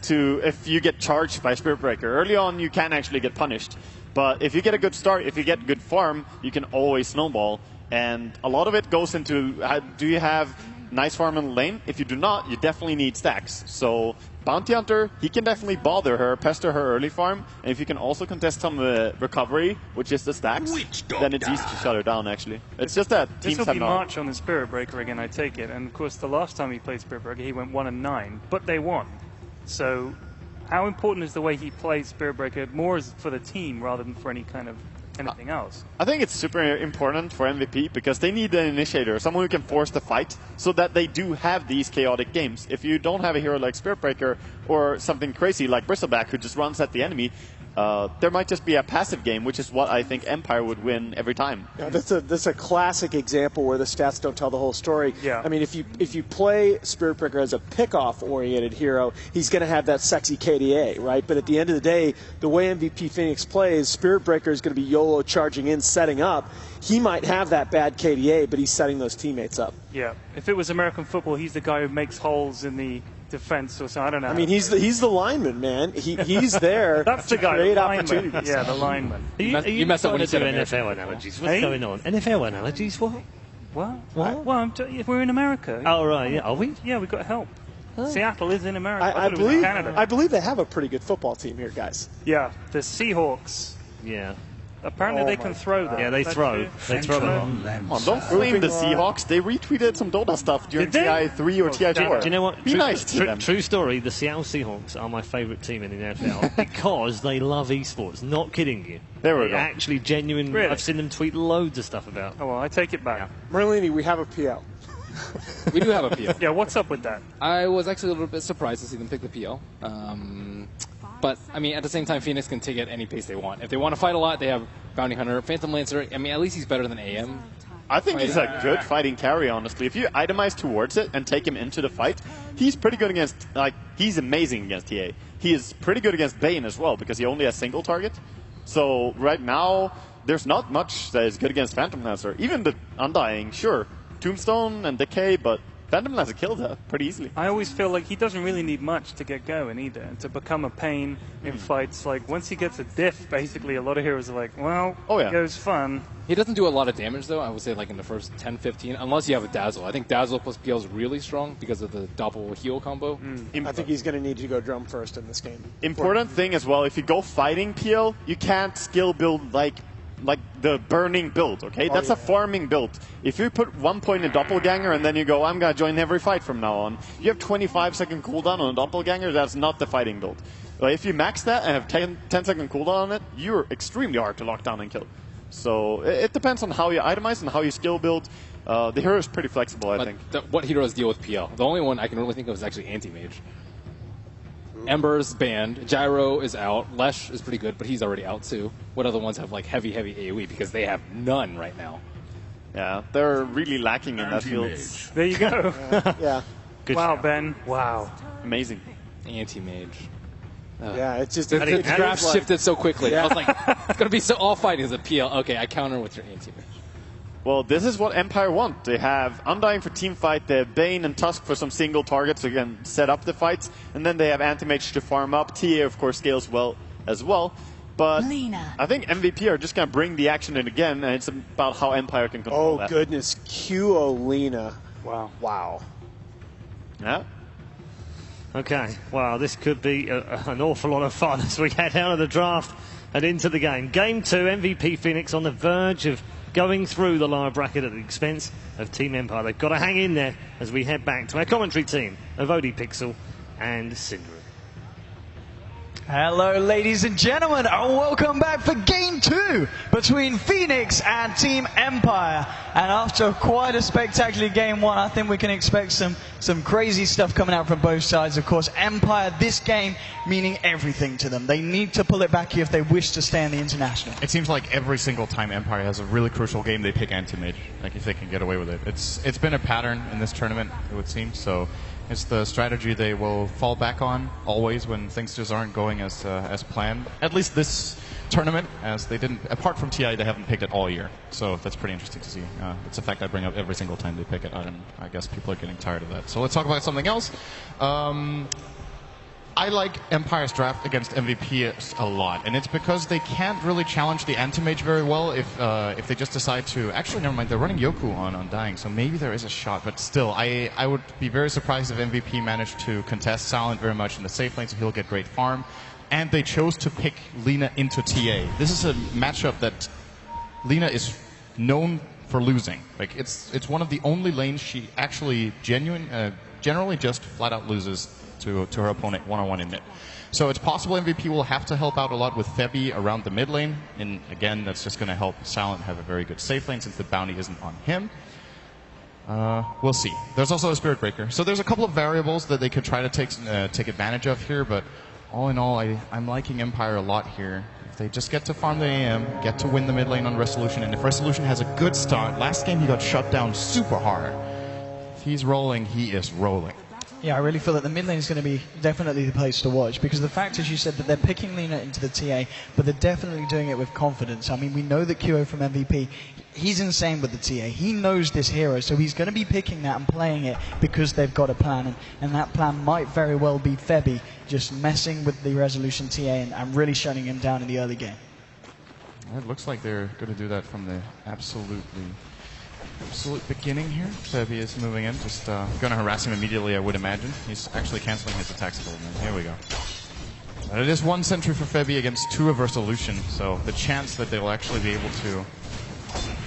to if you get charged by Spirit Breaker. Early on, you can actually get punished. But if you get a good start, if you get good farm, you can always snowball. And a lot of it goes into, do you have nice farm in the lane? If you do not, you definitely need stacks. So Bounty Hunter, he can definitely bother her, pester her early farm. And if you can also contest some recovery, which is the stacks, then it's easy to shut her down, actually. It's just that teams have not. This will be March on the Spirit Breaker again, I take it. And of course, the last time he played Spirit Breaker, he went 1-9, but they won. So how important is the way he plays Spirit Breaker more as for the team rather than for any kind of anything else? I think it's super important for MVP because they need an initiator, someone who can force the fight so that they do have these chaotic games. If you don't have a hero like Spirit Breaker or something crazy like Bristleback who just runs at the enemy, there might just be a passive game, which is what I think Empire would win every time. Yeah, that's a classic example where the stats don't tell the whole story. Yeah. I mean, if you play Spirit Breaker as a pickoff-oriented hero, he's going to have that sexy KDA, right? But at the end of the day, the way MVP Phoenix plays, Spirit Breaker is going to be YOLO charging in, setting up. He might have that bad KDA, but he's setting those teammates up. Yeah. If it was American football, he's the guy who makes holes in the defense or so. I don't know. I mean, he's the lineman, man. He's there. That's to the guy. create The lineman. opportunities. Yeah, the lineman. You messed up when you said NFL analogies. What's going on? NFL analogies? What? What? What? Well, we're in America. Oh right, yeah. Are we? Yeah, we've got help. Seattle is in America. I I thought it was in believe Canada. I believe they have a pretty good football team here, guys. Yeah, the Seahawks. Yeah. Apparently they can throw that. Yeah, they throw. They throw a lot. Come on, don't blame the Seahawks. They retweeted some Dota stuff during Did they? TI3 or TI4. Do you know what? Be nice to them. True story. The Seattle Seahawks are my favourite team in the NFL because they love esports. Not kidding you. There we go. Actually, genuine. Really? I've seen them tweet loads of stuff about. Oh, well, I take it back. Merlini, we have a PL. We do have a PL. Yeah, what's up with that? I was actually a little bit surprised to see them pick the PL. But, I mean, at the same time, Phoenix can take it at any pace they want. If they want to fight a lot, they have Bounty Hunter, Phantom Lancer. I mean, at least he's better than AM. I think he's a good fighting carry, honestly. If you itemize towards it and take him into the fight, he's pretty good against, he's amazing against TA. He is pretty good against Bane as well, because he only has single target. So right now, there's not much that is good against Phantom Lancer. Even the Undying, sure. Tombstone and Decay, but Phantom Lancer killed her pretty easily. I always feel like he doesn't really need much to get going either, and to become a pain in fights. Like, once he gets a diff, basically, a lot of heroes are like, well, it goes fun. He doesn't do a lot of damage, though, I would say, like in the first 10, 15, unless you have a Dazzle. I think Dazzle plus PL is really strong because of the double heal combo. I think he's going to need to go drum first in this game. Important thing as well, if you go fighting PL, you can't skill build like the burning build, okay? That's a farming build. If you put 1 point in Doppelganger and then you go, I'm going to join every fight from now on, you have 25-second cooldown on a Doppelganger, that's not the fighting build. If you max that and have 10-second cooldown on it, you're extremely hard to lock down and kill. So it depends on how you itemize and how you skill build. The hero is pretty flexible, I think. What heroes deal with PL? The only one I can really think of is actually Anti-Mage. Ember's banned, Gyro is out, Lesh is pretty good, but he's already out too. What other ones have like heavy AoE? Because they have none right now. Yeah, they're really lacking in that field. There you go. Yeah. Good Wow, job. Ben. Wow. Amazing. Anti-Mage. Yeah, it's just The graph like, shifted so quickly. I was like, it's going to be so all fighting is a PL. Okay, I counter with your Anti-Mage. Well, this is what Empire want. They have Undying for team fight, they have Bane and Tusk for some single targets so you can set up the fights, and then they have Anti-Mage to farm up. TA, of course, scales well as well. But I think MVP are just going to bring the action in again, and it's about how Empire can control that. Oh, goodness. QO Lena. Wow. Wow. Yeah. Okay. Wow, this could be an awful lot of fun as we head out of the draft and into the game. Game 2, MVP Phoenix on the verge of going through the lower bracket at the expense of Team Empire. They've got to hang in there as we head back to our commentary team of ODPixel and Syndra. Hello, ladies and gentlemen, and welcome back for Game 2 between Phoenix and Team Empire. And after quite a spectacular Game 1, I think we can expect some crazy stuff coming out from both sides. Of course, Empire, this game meaning everything to them. They need to pull it back here if they wish to stay in the International. It seems like every single time Empire has a really crucial game, they pick Anti-Mage, like if they can get away with it. It's been a pattern in this tournament, it would seem, so it's the strategy they will fall back on always when things just aren't going as planned. At least this tournament, as they didn't, apart from TI, they haven't picked it all year. So that's pretty interesting to see. It's a fact I bring up every single time they pick it, and I guess people are getting tired of that. So let's talk about something else. I I like Empire's draft against MVP a lot, and it's because they can't really challenge the anti-mage very well if they just decide to... Actually, never mind, they're running Yoku on Undying, so maybe there is a shot, but still, I would be very surprised if MVP managed to contest Silent very much in the safe lane, so he'll get great farm. And they chose to pick Lina into TA. This is a matchup that Lina is known for losing. Like, it's one of the only lanes she actually generally just flat out loses to her opponent one-on-one in mid. So it's possible MVP will have to help out a lot with Febby around the mid lane, and again, that's just going to help Silent have a very good safe lane since the bounty isn't on him. We'll see. There's also a Spirit Breaker. So there's a couple of variables that they could try to take advantage of here, but all in all, I'm liking Empire a lot here. If they just get to farm the AM, get to win the mid lane on Resolution, and if Resolution has a good start, last game he got shut down super hard. If he's rolling, he is rolling. Yeah, I really feel that the mid lane is going to be definitely the place to watch, because the fact, as you said, that they're picking Lina into the TA, but they're definitely doing it with confidence. I mean, we know that QO from MVP, he's insane with the TA. He knows this hero, so he's going to be picking that and playing it because they've got a plan, and that plan might very well be Febby just messing with the Resolution TA and really shutting him down in the early game. It looks like they're going to do that from the absolute beginning here. Febby is moving in, just going to harass him immediately, I would imagine. He's actually canceling his attacks a little bit. Here we go. But it is one sentry for Febby against 2 of Resolution, so the chance that they'll actually be able to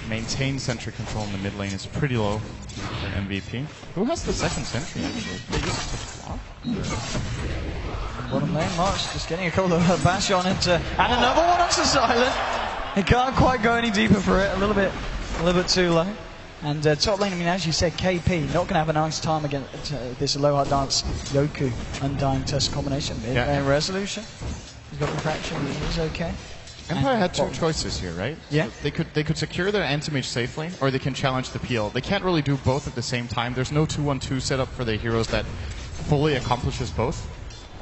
maintain sentry control in the mid lane is pretty low for MVP. Who has the second sentry, actually? They use it to flop? Bottom lane, March just getting a couple of bash on it, and another one onto Silent. He can't quite go any deeper for it, a little bit too low. And top lane, I mean, as you said, KP not going to have a nice time against this Aloha Dance Yoku Undying Tusk combination. Mid-lane Resolution. He's got refraction, he's okay. Empire had 2 choices here, right? Yeah. So they could secure their anti-mage safe lane, or they can challenge the PL. They can't really do both at the same time. There's no 2-1-2 setup for the heroes that fully accomplishes both.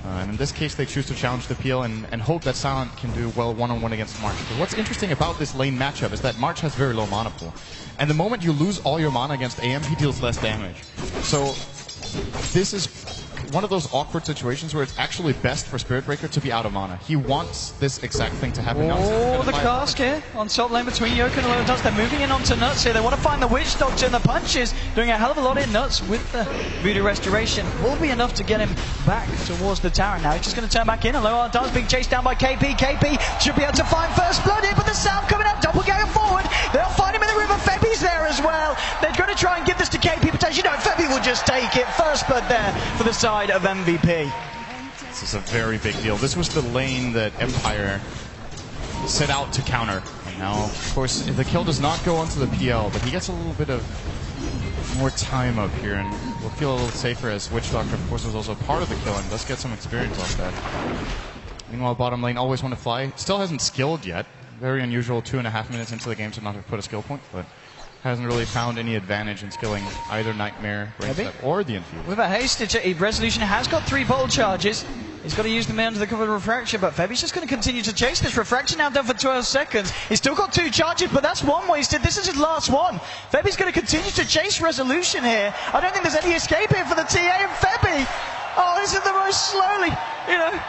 And in this case, they choose to challenge the PL and hope that Silent can do well one-on-one against March. But what's interesting about this lane matchup is that March has very low mana pool. And the moment you lose all your mana against AM, he deals less damage. So this is one of those awkward situations where it's actually best for Spirit Breaker to be out of mana. He wants this exact thing to happen. Oh, the cask here on top lane between Yoku and Aloha Dance. They're moving in onto Nuts here. They want to find the Witch Doctor, and the punches doing a hell of a lot in Nuts with the Voodoo Restoration. Will be enough to get him back towards the tower now. He's just going to turn back in. Aloha Dance being chased down by KP. KP should be able to find first blood here, but the sound coming out, doppelganger forward. They'll find him in the river. Febby's there as well. They're going to try and give this to KP potentially. No, Febby will just take it. First blood there for the side of MVP. This is a very big deal. This was the lane that Empire set out to counter. And now, of course, the kill does not go onto the PL, but he gets a little bit of more time up here, and will feel a little safer as Witch Doctor, of course, was also part of the kill and does get some experience off that. Meanwhile, bottom lane always want to fly. Still hasn't skilled yet. Very unusual 2.5 minutes into the game to not have put a skill point, but hasn't really found any advantage in skilling either Nightmare, Rain Step, or the Infuse. With a haste, Resolution has got 3 bolt charges. He's got to use them under the cover of Refraction, but Febby's just going to continue to chase this. Refraction now done for 12 seconds. He's still got 2 charges, but that's 1 wasted. This is his last one. Febby's going to continue to chase Resolution here. I don't think there's any escape here for the TA, and Febby, oh, this is the most slowly, you know.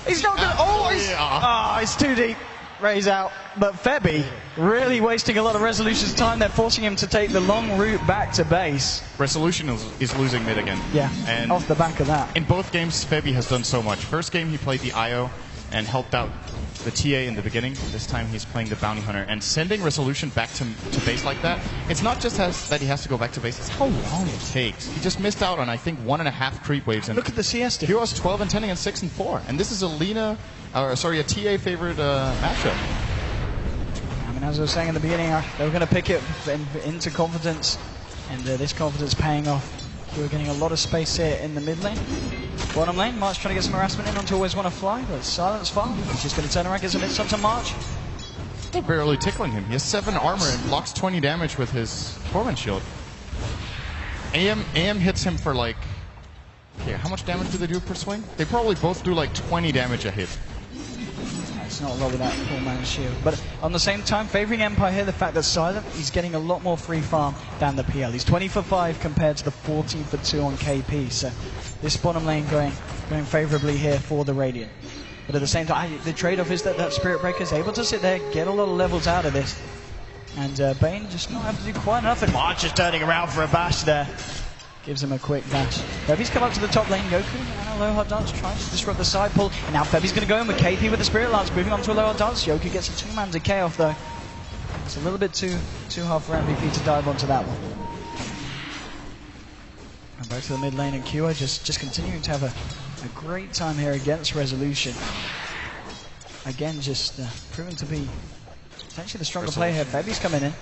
He's not going to, it's too deep. Ray's out, but Febby really wasting a lot of Resolution's time. They're forcing him to take the long route back to base. Resolution is losing mid again. Yeah, and off the back of that. In both games, Febby has done so much. First game, he played the I.O. and helped out the TA in the beginning. This time, he's playing the Bounty Hunter. And sending Resolution back to base like that, it's not just that he has to go back to base, it's how long it takes. He just missed out on, I think, 1.5 creep waves. And look at the CS difference. He was 12 and 10 against 6 and 4. And this is a TA favored matchup. I mean, as I was saying in the beginning, they were going to pick it into confidence, and this confidence paying off. We're getting a lot of space here in the mid lane. Bottom lane, March trying to get some harassment in onto Always Want to Fly, but Silent's far. He's just going to turn around, get some hits up to March. They're barely tickling him. He has 7 armor and blocks 20 damage with his Torment Shield. AM hits him for like... Okay, how much damage do they do per swing? They probably both do like 20 damage a hit. It's not a lot with that poor man's shield. But on the same time, favouring Empire here, the fact that Silent, he's getting a lot more free farm than the PL. He's 20 for 5 compared to the 14 for 2 on KP. So this bottom lane going going favourably here for the Radiant. But at the same time, the trade-off is that that Spirit Breaker is able to sit there, get a lot of levels out of this. And Bane just not able to do quite enough. And March is turning around for a bash there. Gives him a quick dash. Febby's come up to the top lane. Goku and a low hard dance trying to disrupt the side pull. And now Febby's going to go in with KP with the Spirit Lance, moving on to a low hard dance. Goku gets a 2-man decay off though. It's a little bit too hard for MVP to dive onto that one. And back to the mid lane, and Kyo just continuing to have a great time here against Resolution. Again, just proving to be potentially the stronger player here. Febby's coming in.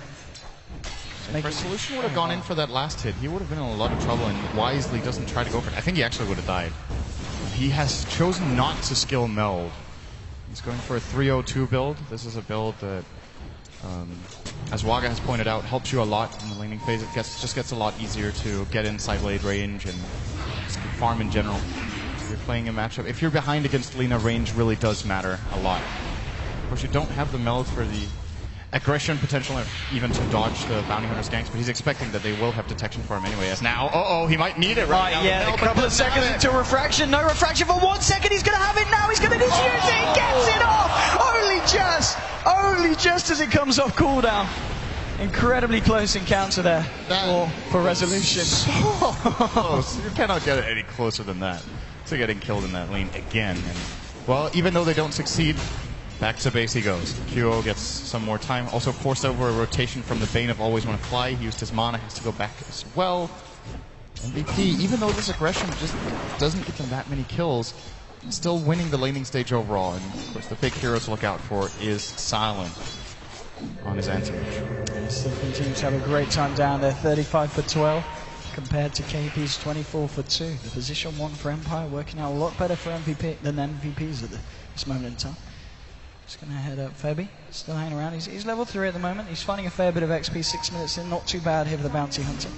If Resolution would have gone in for that last hit, he would have been in a lot of trouble, and wisely doesn't try to go for it. I think he actually would have died. He has chosen not to skill meld. He's going for a 302 build. This is a build that, as Waga has pointed out, helps you a lot in the laning phase. It just gets a lot easier to get inside blade range and just farm in general. If you're playing a matchup, if you're behind against Lina, range really does matter a lot. Of course, you don't have the meld for the aggression potential, even to dodge the bounty hunter's ganks, but he's expecting that they will have detection for him anyway, as now, he might need it right now. Yeah, a couple of seconds into refraction, no refraction for 1 second, he's going to have it now, he's going to use it, he gets it off, only just as it comes off cooldown. Incredibly close encounter there for Resolution. So close. You cannot get it any closer than that to getting killed in that lane again. And, well, even though they don't succeed, back to base he goes. QO gets some more time. Also forced over a rotation from the Bane of Always Want to Fly. He used his mana, has to go back as well. MVP, even though this aggression just doesn't get them that many kills, still winning the laning stage overall. And of course the big hero to look out for is Silent on his anti-mage. He still continues to have a great time down there. 35 for 12 compared to KP's 24 for 2. The position 1 for Empire working out a lot better for MVP than MVPs at this moment in time. Just going to head up Febby, still hanging around. He's level 3 at the moment. He's finding a fair bit of XP, 6 minutes in. Not too bad here for the Bounty Hunter.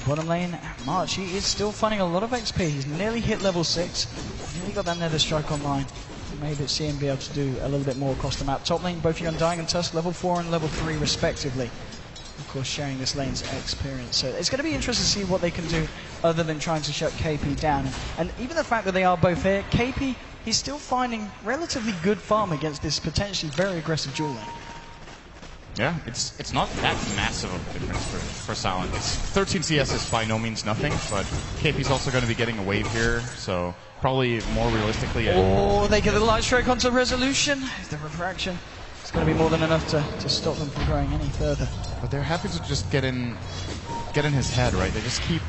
Bottom lane, March, he is still finding a lot of XP. He's nearly hit level 6. Nearly got that Nether Strike online. Maybe see him be able to do a little bit more across the map. Top lane, both you Undying and Tusk, level 4 and level 3 respectively. Of course, sharing this lane's experience. So it's going to be interesting to see what they can do other than trying to shut KP down. And even the fact that they are both here, KP, he's still finding relatively good farm against this potentially very aggressive dual lane. Yeah, it's not that massive of a difference for Silent. It's 13 CS is by no means nothing, but KP's also going to be getting a wave here, so probably more realistically. They get the light strike onto Resolution. The refraction. It's going to be more than enough to stop them from going any further. But they're happy to just get in his head, right? They just keep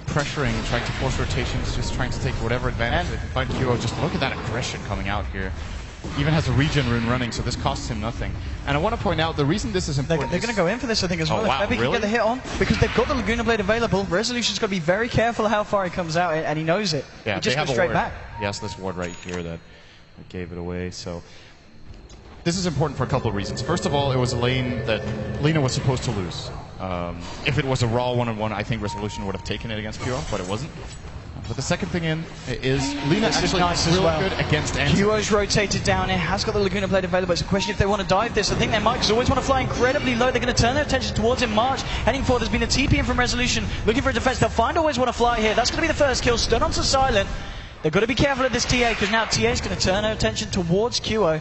pressuring, trying to force rotations, just trying to take whatever advantage they can find. QO, just look at that aggression coming out here. Even has a regen rune running, so this costs him nothing. And I want to point out, the reason this is important They're going to go in for this, I think, as well. Wow, if Febby can get the hit on, because they've got the Laguna Blade available, Resolution's got to be very careful how far he comes out, and he knows it. Yeah, he just goes straight back. Yes, this ward right here that gave it away, so... This is important for a couple of reasons. First of all, it was a lane that Lina was supposed to lose. If it was a raw one-on-one, I think Resolution would have taken it against QO, but it wasn't. But the second thing is Lina actually nice really well. good against anti. QO's rotated down here, has got the Laguna Blade available. It's a question if they want to dive this. I think they might, because Always Want to Fly incredibly low. They're going to turn their attention towards him. March heading forward. There's been a TP in from Resolution, looking for a defense. They'll find Always Want to Fly here. That's going to be the first kill. Stun onto Silent. They've got to be careful at this TA, because now TA is going to turn their attention towards QO.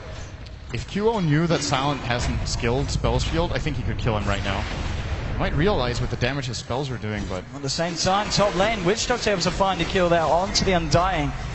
If QO knew that Silent hasn't skilled Spells Field, I think he could kill him right now. He might realize what the damage his spells are doing, but... At the same time, top lane, Witch Doc's able to find a kill there onto the Undying.